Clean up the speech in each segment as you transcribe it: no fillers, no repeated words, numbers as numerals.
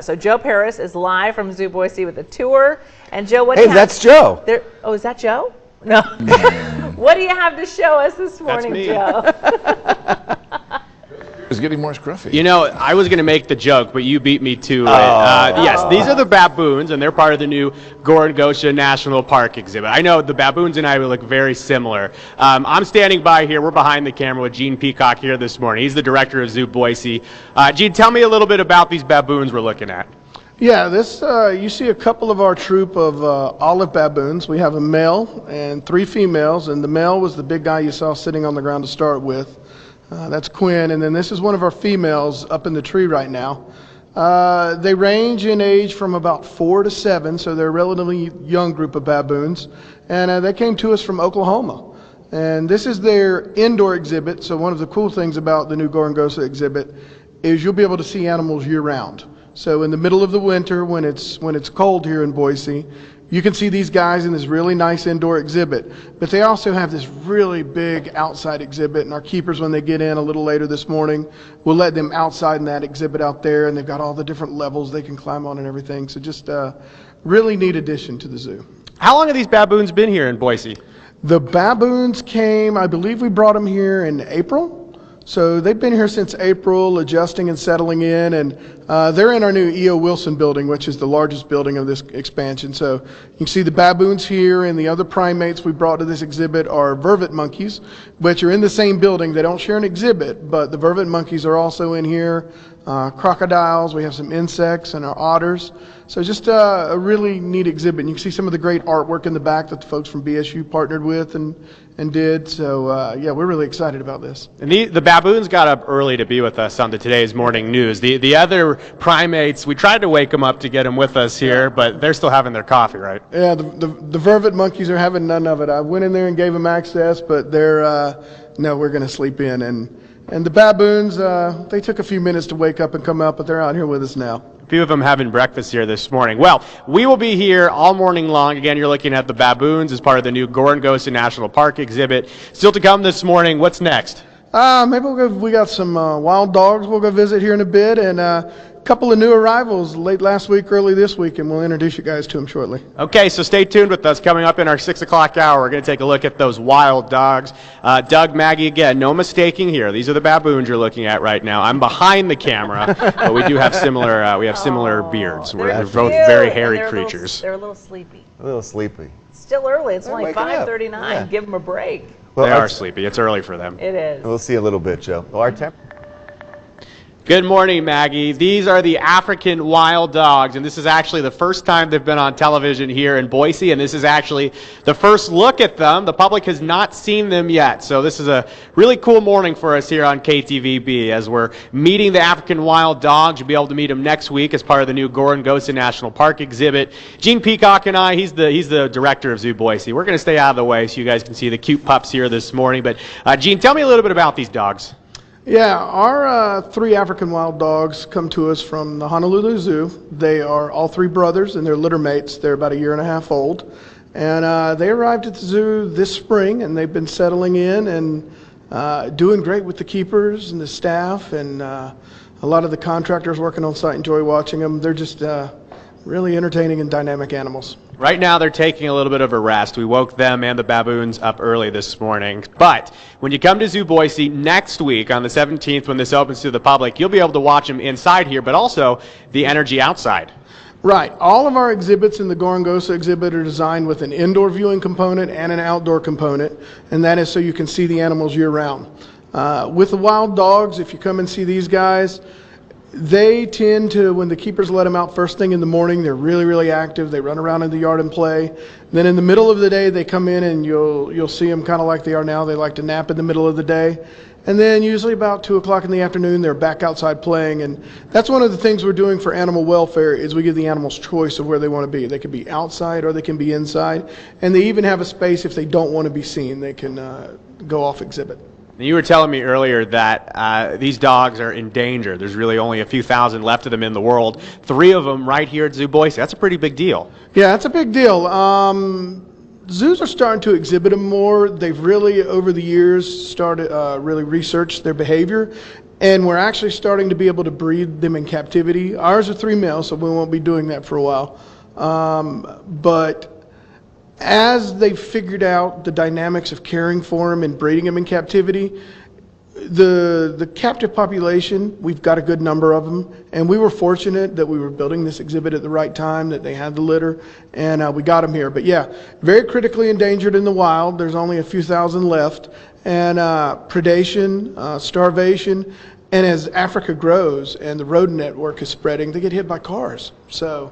So Joe Paris is live from Zoo Boise with a tour. And Joe, what Hey, do you have? that's Joe. There, oh, is that Joe? No. What do you have to show us this morning, Joe? It's getting more scruffy. You know, I was going to make the joke, but you beat me to it. Yes, these are the baboons, and they're part of the new Gorongosa National Park Exhibit. I know the baboons and I look very similar. I'm standing by here. We're behind the camera with Gene Peacock here this morning. He's the director of Zoo Boise. Gene, tell me a little bit about these baboons we're looking at. Yeah, this you see a couple of our troop of olive baboons. We have a male and 3 females, and the male was the big guy you saw sitting on the ground to start with. That's Quinn, and then this is one of our females up in the tree right now. They range in age from about 4 to 7, so they're a relatively young group of baboons, and they came to us from Oklahoma. And this is their indoor exhibit, so one of the cool things about the new Gorongosa exhibit is you'll be able to see animals year-round. So in the middle of the winter, when it's cold here in Boise, you can see these guys in this really nice indoor exhibit. But they also have this really big outside exhibit, and our keepers, when they get in a little later this morning, we'll let them outside in that exhibit out there, and they've got all the different levels they can climb on and everything. So just a really neat addition to the zoo. How long have these baboons been here in Boise? The baboons came, I believe we brought them here in April. So they've been here since April, adjusting and settling in, and they're in our new E.O. Wilson building, which is the largest building of this expansion. So you can see the baboons here, and the other primates we brought to this exhibit are vervet monkeys, which are in the same building. They don't share an exhibit, but the vervet monkeys are also in here. Crocodiles, we have some insects, and our otters. So just a really neat exhibit. And you can see some of the great artwork in the back that the folks from BSU partnered with and did. So yeah, we're really excited about this. And the baboons got up early to be with us on the today's morning news. The other primates, we tried to wake them up to get them with us here, but they're still having their coffee, right? Yeah, the vervet monkeys are having none of it. I went in there and gave them access, but they're no, we're going to sleep in. And the baboons, they took a few minutes to wake up and come out, but they're out here with us now. A few of them having breakfast here this morning. Well, we will be here all morning long. Again, you're looking at the baboons as part of the new Gorongosa National Park exhibit. Still to come this morning. What's next? Maybe we got some wild dogs we'll go visit here in a bit, and a couple of new arrivals late last week, early this week, and we'll introduce you guys to them shortly. Okay, so stay tuned with us. Coming up in our 6 o'clock hour, we're going to take a look at those wild dogs. Doug, Maggie, again, no mistaking here. These are the baboons you're looking at right now. I'm behind the camera, but we do have similar beards. They're both very hairy creatures. They're a little sleepy. A little sleepy. Still early. It's only waking up. 5:39. Yeah. Give them a break. Well, They are sleepy. It's early for them. It is. We'll see a little bit, Joe. Well, our temp. Good morning, Maggie. These are the African wild dogs, and this is actually the first time they've been on television here in Boise, and this is actually the first look at them. The public has not seen them yet, so this is a really cool morning for us here on KTVB as we're meeting the African wild dogs. You'll be able to meet them next week as part of the new Gorongosa National Park exhibit. Gene Peacock and I, he's the director of Zoo Boise. We're going to stay out of the way so you guys can see the cute pups here this morning. But Gene, tell me a little bit about these dogs. Yeah, our 3 African wild dogs come to us from the Honolulu Zoo. They are all 3 brothers, and they're litter mates. They're about 1.5 years old. And they arrived at the zoo this spring, and they've been settling in and doing great with the keepers and the staff, and a lot of the contractors working on site enjoy watching them. They're just really entertaining and dynamic animals. Right now, they're taking a little bit of a rest. We woke them and the baboons up early this morning. But when you come to Zoo Boise next week on the 17th, when this opens to the public, you'll be able to watch them inside here, but also the energy outside. Right. All of our exhibits in the Gorongosa exhibit are designed with an indoor viewing component and an outdoor component, and that is so you can see the animals year-round. With the wild dogs, if you come and see these guys, they tend to, when the keepers let them out first thing in the morning, they're really, really active. They run around in the yard and play. Then in the middle of the day, they come in and you'll see them kind of like they are now. They like to nap in the middle of the day. And then usually about 2 o'clock in the afternoon, they're back outside playing. And that's one of the things we're doing for animal welfare is we give the animals choice of where they want to be. They can be outside or they can be inside. And they even have a space if they don't want to be seen. They can go off exhibit. You were telling me earlier that these dogs are in danger. There's really only a few thousand left of them in the world. 3 of them right here at Zoo Boise. That's a pretty big deal. Yeah, that's a big deal. Zoos are starting to exhibit them more. They've really, over the years, started really researched their behavior. And we're actually starting to be able to breed them in captivity. Ours are 3 males, so we won't be doing that for a while. But as they've figured out the dynamics of caring for them and breeding them in captivity, the captive population, we've got a good number of them, and we were fortunate that we were building this exhibit at the right time, that they had the litter, and we got them here. But yeah, very critically endangered in the wild. There's only a few thousand left, and predation, starvation, and as Africa grows and the road network is spreading, they get hit by cars. So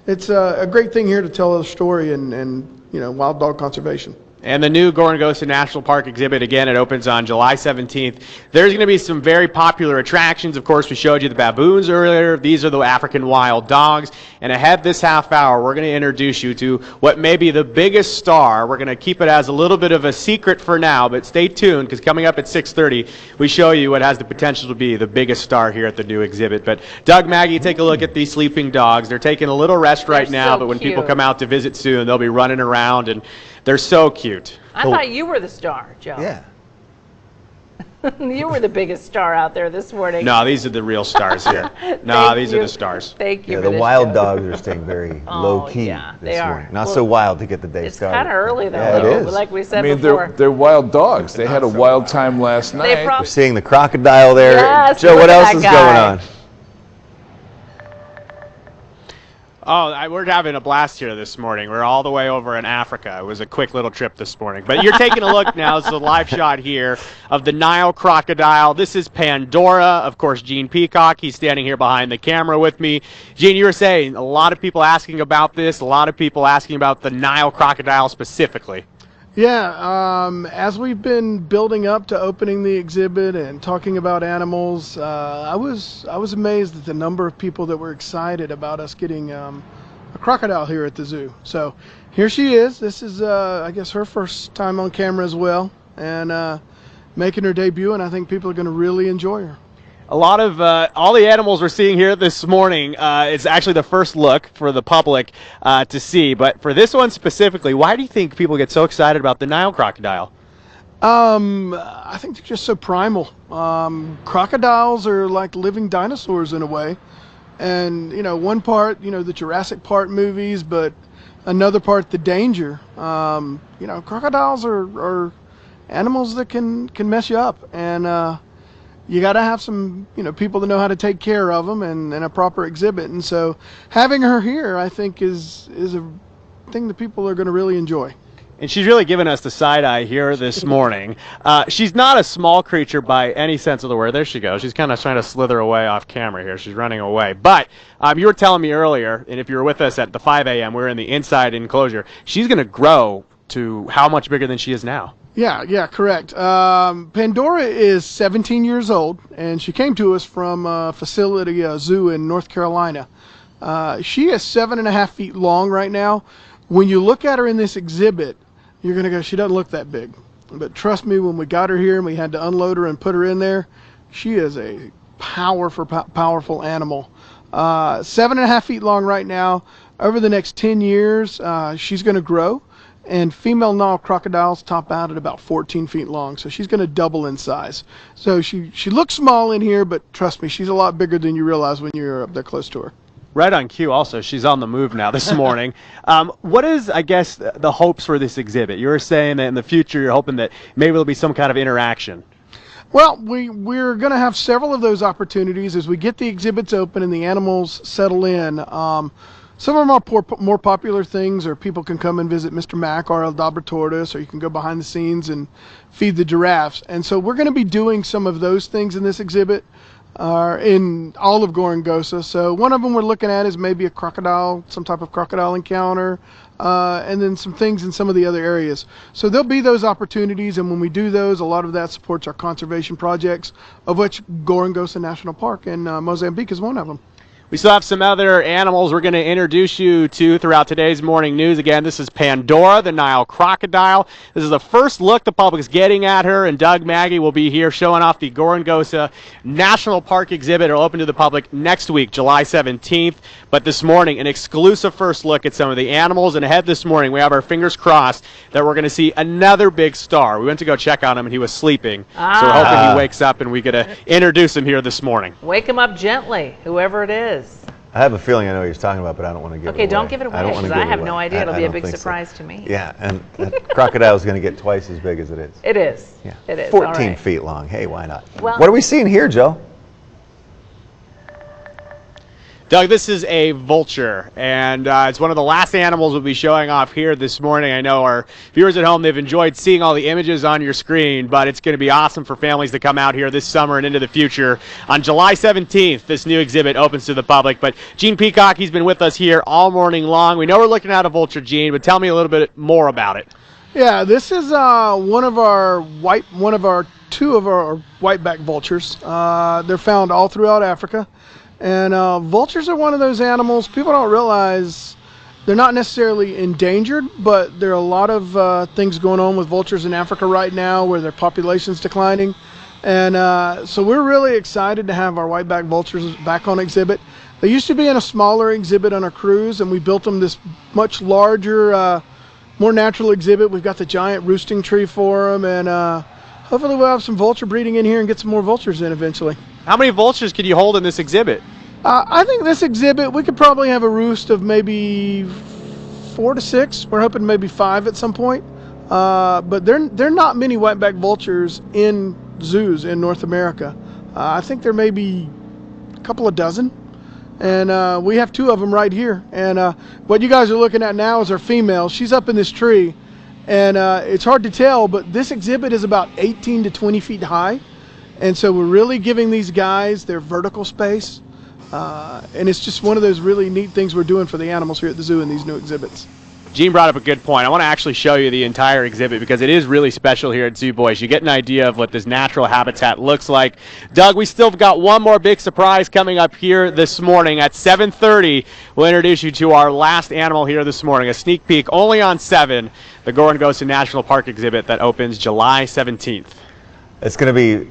it's a great thing here to tell a story and wild dog conservation. And the new Gorongosa National Park Exhibit, again, it opens on July 17th. There's going to be some very popular attractions. Of course, we showed you the baboons earlier. These are the African wild dogs. And ahead this half hour, we're going to introduce you to what may be the biggest star. We're going to keep it as a little bit of a secret for now, but stay tuned, because coming up at 6:30, we show you what has the potential to be the biggest star here at the new exhibit. But Doug, Maggie, take a look at these sleeping dogs. They're taking a little rest right now, so but when cute. people come out to visit soon, they'll be running around, and they're so cute. I thought you were the star, Joe. Yeah. You were the biggest star out there this morning. No, these are the real stars here. No, these are the stars. Thank you. Yeah, for the this, wild Joe. dogs are staying very low key yeah, this they are. morning. Not Well, so wild to get the day It's started. kind of early though. Yeah, it though, is. Like we said I mean, before. they're wild dogs. They had a wild time last night. They We're seeing the crocodile there. Yes, Joe, look what at else that is guy. going on? We're having a blast here this morning. We're all the way over in Africa. It was a quick little trip this morning. But you're taking a look now. It's a live shot here of the Nile Crocodile. This is Pandora. Of course, Gene Peacock. He's standing here behind the camera with me. Gene, you were saying a lot of people asking about this, a lot of people asking about the Nile Crocodile specifically. Yeah, as we've been building up to opening the exhibit and talking about animals, I was amazed at the number of people that were excited about us getting a crocodile here at the zoo. So here she is. This is, I guess, her first time on camera as well, and making her debut, and I think people are going to really enjoy her. A lot of all the animals we're seeing here this morning, it's actually the first look for the public to see. But for this one specifically, why do you think people get so excited about the Nile crocodile? I think they're just so primal. Crocodiles are like living dinosaurs in a way. And, one part, the Jurassic Park movies, but another part, the danger. Crocodiles are animals that can mess you up. And, you got to have some, people that know how to take care of them and a proper exhibit. And so having her here, I think, is a thing that people are going to really enjoy. And she's really given us the side eye here this morning. She's not a small creature by any sense of the word. There she goes. She's kind of trying to slither away off camera here. She's running away. But you were telling me earlier, and if you were with us at the 5 a.m., we were in the inside enclosure. She's going to grow to how much bigger than she is now? Yeah, correct. Pandora is 17 years old, and she came to us from a facility, a zoo in North Carolina. She is 7.5 feet long right now. When you look at her in this exhibit, you're going to go, she doesn't look that big. But trust me, when we got her here and we had to unload her and put her in there, she is a powerful animal. 7.5 feet long right now. Over the next 10 years, she's going to grow. And female Nile crocodiles top out at about 14 feet long, so she's going to double in size. So she looks small in here, but trust me, she's a lot bigger than you realize when you're up there close to her. Right on cue also. She's on the move now this morning. What is, I guess, the hopes for this exhibit? You were saying that in the future you're hoping that maybe there'll be some kind of interaction. Well, we're going to have several of those opportunities as we get the exhibits open and the animals settle in. Some of our more popular things are people can come and visit Mr. Mack or El Dabra Tortoise, or you can go behind the scenes and feed the giraffes. And so we're going to be doing some of those things in this exhibit in all of Gorongosa. So one of them we're looking at is maybe a crocodile, some type of crocodile encounter, and then some things in some of the other areas. So there'll be those opportunities, and when we do those, a lot of that supports our conservation projects, of which Gorongosa National Park in Mozambique is one of them. We still have some other animals we're going to introduce you to throughout today's morning news. Again, this is Pandora, the Nile Crocodile. This is the first look the public's getting at her, and Doug Maggie will be here showing off the Gorongosa National Park Exhibit. It'll open to the public next week, July 17th. But this morning, an exclusive first look at some of the animals. And ahead this morning, we have our fingers crossed that we're going to see another big star. We went to go check on him, and he was sleeping. So we're hoping he wakes up, and we get to introduce him here this morning. Wake him up gently, whoever it is. I have a feeling I know what he's talking about, but I don't want to give it away. Okay, don't give it away, because I have no idea. It'll be a big surprise to me. Yeah, and that crocodile's going to get twice as big as it is. It is. Yeah. It is. 14 feet long. Hey, why not? Well, what are we seeing here, Joe? Doug, this is a vulture, and it's one of the last animals we'll be showing off here this morning. I know our viewers at home, they've enjoyed seeing all the images on your screen, but it's going to be awesome for families to come out here this summer and into the future. On July 17th, this new exhibit opens to the public, but Gene Peacock, he's been with us here all morning long. We know we're looking at a vulture, Gene, but tell me a little bit more about it. Yeah, this is two of our whiteback vultures. They're found all throughout Africa. And vultures are one of those animals, people don't realize they're not necessarily endangered, but there are a lot of things going on with vultures in Africa right now where their population's declining. And so we're really excited to have our whiteback vultures back on exhibit. They used to be in a smaller exhibit on our cruise, and we built them this much larger, more natural exhibit. We've got the giant roosting tree for them, and hopefully we'll have some vulture breeding in here and get some more vultures in eventually. How many vultures could you hold in this exhibit? I think this exhibit, we could probably have a roost of maybe 4 to 6. We're hoping maybe 5 at some point. But there are not many whiteback vultures in zoos in North America. I think there may be a couple of dozen. And we have 2 of them right here. And what you guys are looking at now is our female. She's up in this tree. And it's hard to tell, but this exhibit is about 18 to 20 feet high. And so we're really giving these guys their vertical space. And it's just one of those really neat things we're doing for the animals here at the zoo in these new exhibits. Gene brought up a good point. I want to actually show you the entire exhibit because it is really special here at Zoo Boise. You get an idea of what this natural habitat looks like. Doug, we still got one more big surprise coming up here this morning at 7:30. We'll introduce you to our last animal here this morning, a sneak peek only on 7, the Gorongosa National Park Exhibit that opens July 17th. It's going to be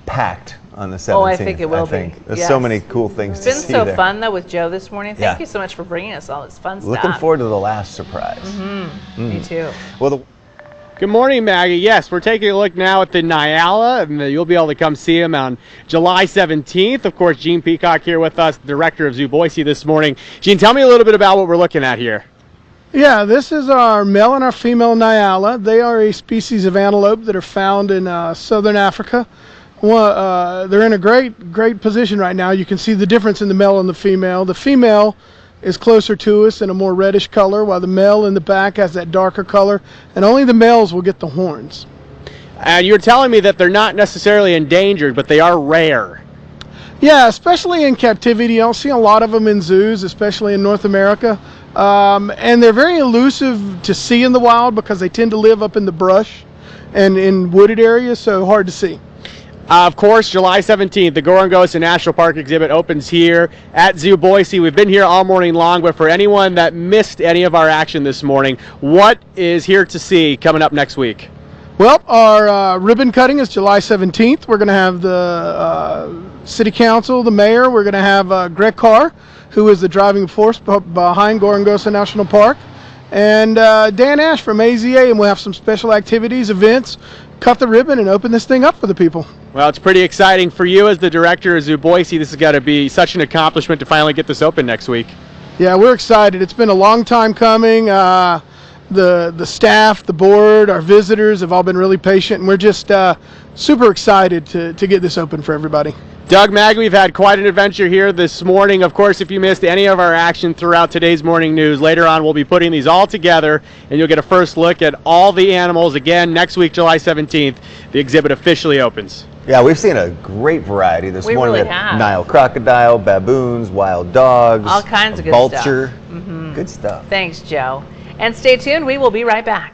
packed on the 17th. Oh, I think it will be. There's so many cool things to see. It's been so fun, though, with Joe this morning. Thank you so much for bringing us all this fun stuff. Looking forward to the last surprise. Me too. Well, Good morning, Maggie. Yes, we're taking a look now at the Nile, and you'll be able to come see him on July 17th. Of course, Gene Peacock here with us, Director of Zoo Boise this morning. Gene, tell me a little bit about what we're looking at here. Yeah, this is our male and our female Nile. They are a species of antelope that are found in southern Africa. Well, they're in a great position right now. You can see the difference in the male and the female. The female is closer to us in a more reddish color, while the male in the back has that darker color, and only the males will get the horns. And you're telling me that they're not necessarily endangered, but they are rare. Yeah, especially in captivity. You don't see a lot of them in zoos, especially in North America. And they're very elusive to see in the wild because they tend to live up in the brush and in wooded areas, so hard to see. Of course, July 17th, the Gorongosa National Park Exhibit opens here at Zoo Boise. We've been here all morning long, but for anyone that missed any of our action this morning, what is here to see coming up next week? Well, our ribbon cutting is July 17th. We're going to have the City Council, the Mayor. We're going to have Greg Carr, who is the driving force behind Gorongosa National Park, and Dan Ash from AZA, and we'll have some special activities, events, cut the ribbon, and open this thing up for the people. Well, it's pretty exciting for you as the Director of Zoo Boise. This has got to be such an accomplishment to finally get this open next week. Yeah, we're excited. It's been a long time coming. The staff, the board, our visitors have all been really patient, and we're just super excited to get this open for everybody. Doug, Maggie, we've had quite an adventure here this morning. Of course, if you missed any of our action throughout today's morning news, later on we'll be putting these all together, and you'll get a first look at all the animals. Again, next week, July 17th, the exhibit officially opens. Yeah, we've seen a great variety this morning. We really We had have. Nile crocodile, baboons, wild dogs, All kinds of good vulture. stuff. Good stuff. Thanks, Joe. And stay tuned. We will be right back.